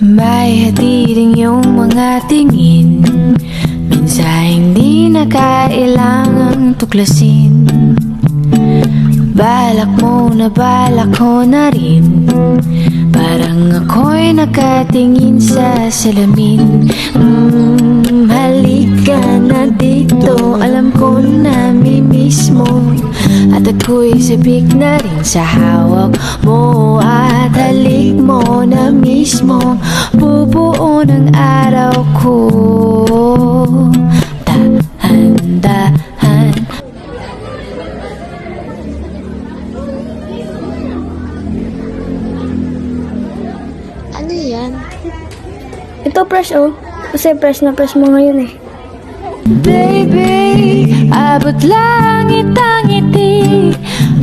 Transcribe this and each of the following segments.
May hatiring yung mga tingin, minsan hindi na kailangang tuklasin. Balak mo na balak ko na rin, parang ako'y nakatingin sa salamin. Halika na dito, alam ko na mimiss mo, at ako'y sabik na rin sa hawak mo. At halik mo na mismo, bubuo ng araw ko. Dahan-dahan. Ano yan? Ito fresh oh. Kasi fresh na fresh mo ngayon eh. Baby, abot langit ang ngiti.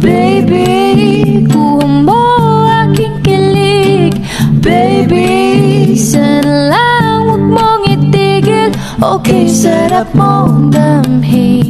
Baby, kuha mo aking kilig. Baby, sana lang huwag mong itigil. Okay, sarap mong damhin.